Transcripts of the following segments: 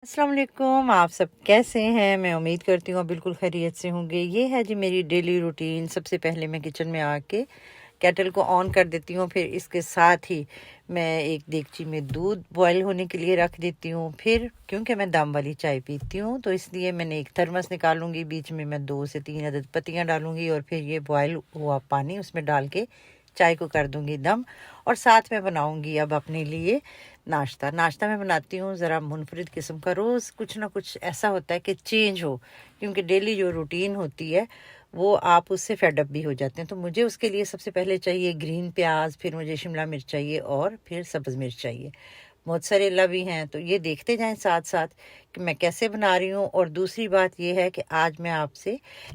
अस्सलाम वालेकुम। आप सब कैसे हैं? मैं उम्मीद करती हूँ आप बिल्कुल खैरियत से होंगे। ये है जी मेरी डेली रूटीन। सबसे पहले मैं किचन में आके केटल को ऑन कर देती हूँ, फिर इसके साथ ही मैं एक देगची में दूध बॉयल होने के लिए रख देती हूँ। फिर क्योंकि मैं दम वाली चाय पीती हूँ तो इसलिए मैंने एक थर्मस निकालूंगी, बीच में मैं 2 से 3 अदद पत्तियाँ डालूंगी और फिर ये बॉयल हुआ पानी उसमें डाल के चाय को कर दूंगी दम। और साथ में बनाऊंगी अब अपने लिए नाश्ता मैं बनाती हूँ ज़रा मुनफरिद किस्म का। रोज़ कुछ ना कुछ ऐसा होता है कि चेंज हो, क्योंकि डेली जो रूटीन होती है वो आप उससे फेड अप भी हो जाते हैं। तो मुझे उसके लिए सबसे पहले चाहिए ग्रीन प्याज, फिर मुझे शिमला मिर्च चाहिए और फिर सब्ज़ मिर्च चाहिए। मोज़रेला भी हैं, तो ये देखते जाएं साथ साथ कि मैं कैसे बना रही हूँ। और दूसरी बात ये है कि आज मैं आपसे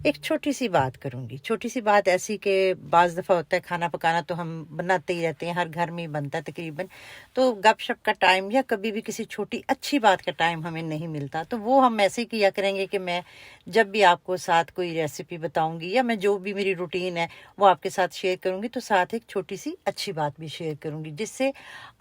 एक छोटी सी बात करूँगी। छोटी सी बात ऐसी कि बाज़ दफ़ा होता है खाना पकाना तो हम बनाते ही रहते हैं, हर घर में ही बनता है तकरीबन। तो गपशप का टाइम या कभी भी किसी छोटी अच्छी बात का टाइम हमें नहीं मिलता, तो वो हम ऐसे ही किया करेंगे कि मैं जब भी आपको साथ कोई रेसिपी बताऊंगी या मैं जो भी मेरी रूटीन है वो आपके साथ शेयर करूंगी, तो साथ एक छोटी सी अच्छी बात भी शेयर करूंगी जिससे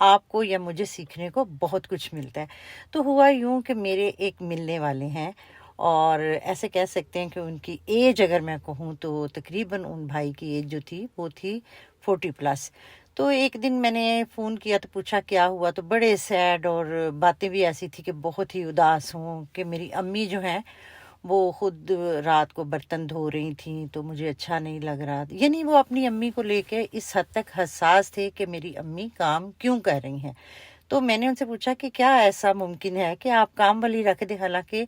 आपको या मुझे सीखने को बहुत कुछ मिलता है। तो हुआ यूं कि मेरे एक मिलने वाले हैं और ऐसे कह सकते हैं कि उनकी एज अगर मैं कहूँ तो तकरीबन उन भाई की एज जो थी वो थी 40+। तो एक दिन मैंने फ़ोन किया तो पूछा क्या हुआ, तो बड़े सैड और बातें भी ऐसी थी कि बहुत ही उदास हूँ कि मेरी अम्मी जो हैं वो खुद रात को बर्तन धो रही थी तो मुझे अच्छा नहीं लग रहा। यानी वो अपनी अम्मी को लेके इस हद तक हसास थे कि मेरी अम्मी काम क्यों कर रही हैं। तो मैंने उनसे पूछा कि क्या ऐसा मुमकिन है कि आप काम वाली रख दें, हालांकि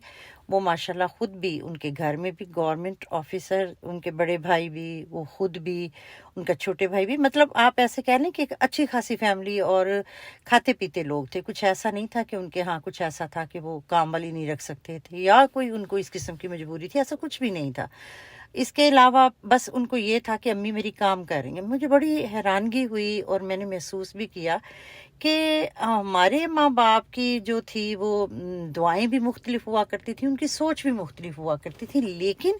वो माशाल्लाह खुद भी उनके घर में भी गवर्नमेंट ऑफिसर, उनके बड़े भाई भी, वो खुद भी, उनका छोटे भाई भी, मतलब आप ऐसे कह लें कि एक अच्छी खासी फैमिली और खाते पीते लोग थे। कुछ ऐसा नहीं था कि उनके यहाँ कुछ ऐसा था कि वो काम वाली नहीं रख सकते थे या कोई उनको इस किस्म की मजबूरी थी, ऐसा कुछ भी नहीं था। इसके अलावा बस उनको ये था कि अम्मी मेरी काम करेंगे। मुझे बड़ी हैरानगी हुई और मैंने महसूस भी किया कि हमारे माँ बाप की जो थी वो दुआएं भी मुख्तलिफ हुआ करती थी, उनकी सोच भी मुख्तलिफ हुआ करती थी। लेकिन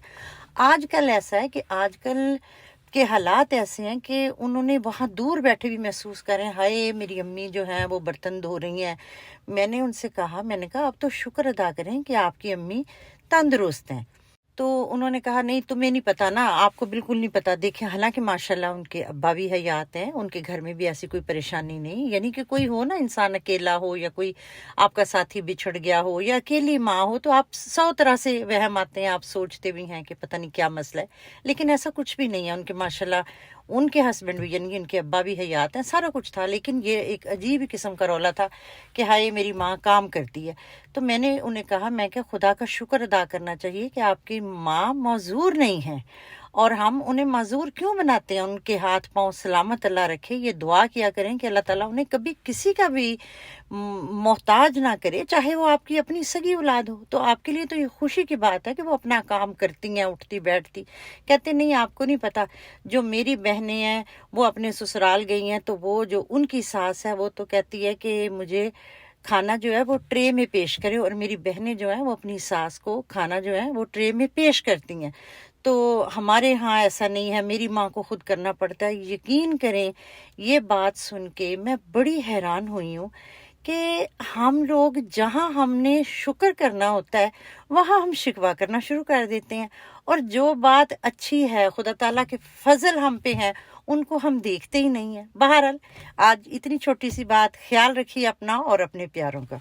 आजकल ऐसा है कि आजकल के हालात ऐसे हैं कि उन्होंने वहाँ दूर बैठे भी महसूस करें हाय मेरी अम्मी जो हैं वो बर्तन धो रही हैं। मैंने उनसे कहा, मैंने कहा अब तो शुक्र अदा करें कि आपकी अम्मी तंदुरुस्त हैं। तो उन्होंने कहा नहीं तुम्हें नहीं पता ना, आपको बिल्कुल नहीं पता। देखिए हालांकि माशाल्लाह उनके अब्बा भी हयात हैं, उनके घर में भी ऐसी कोई परेशानी नहीं। यानी कि कोई हो ना, इंसान अकेला हो या कोई आपका साथी बिछड़ गया हो या अकेली माँ हो तो आप 100 तरह से वहम आते हैं, आप सोचते भी हैं कि पता नहीं क्या मसला है। लेकिन ऐसा कुछ भी नहीं है। उनके माशाल्लाह उनके हस्बैंड भी यानी कि उनके अब्बा भी हयात हैं, सारा कुछ था। लेकिन ये एक अजीब ही किस्म का रौला था कि हाय मेरी माँ काम करती है। तो मैंने उन्हें कहा, मैं क्या खुदा का शुक्र अदा करना चाहिए कि आपकी माँ मौजूर नहीं है। और हम उन्हें माजूर क्यों बनाते हैं? उनके हाथ पांव सलामत अल्लाह रखे। ये दुआ किया करें कि अल्लाह ताला उन्हें कभी किसी का भी मोहताज ना करे, चाहे वो आपकी अपनी सगी औलाद हो। तो आपके लिए तो ये खुशी की बात है कि वो अपना काम करती हैं, उठती बैठती। कहते नहीं आपको नहीं पता, जो मेरी बहनें हैं वो अपने ससुराल गई हैं तो वो जो उनकी सास है वो तो कहती है कि मुझे खाना जो है वो ट्रे में पेश करे, और मेरी बहनें जो हैं वो अपनी सास को खाना जो है वो ट्रे में पेश करती हैं। तो हमारे यहाँ ऐसा नहीं है, मेरी माँ को खुद करना पड़ता है। यकीन करें ये बात सुन के मैं बड़ी हैरान हुई हूँ कि हम लोग जहाँ हमने शुक्र करना होता है वहाँ हम शिकवा करना शुरू कर देते हैं, और जो बात अच्छी है खुदा ताला के फजल हम पे है उनको हम देखते ही नहीं है। बहरहाल आज इतनी छोटी सी बात, ख्याल रखिए अपना और अपने प्यारों का।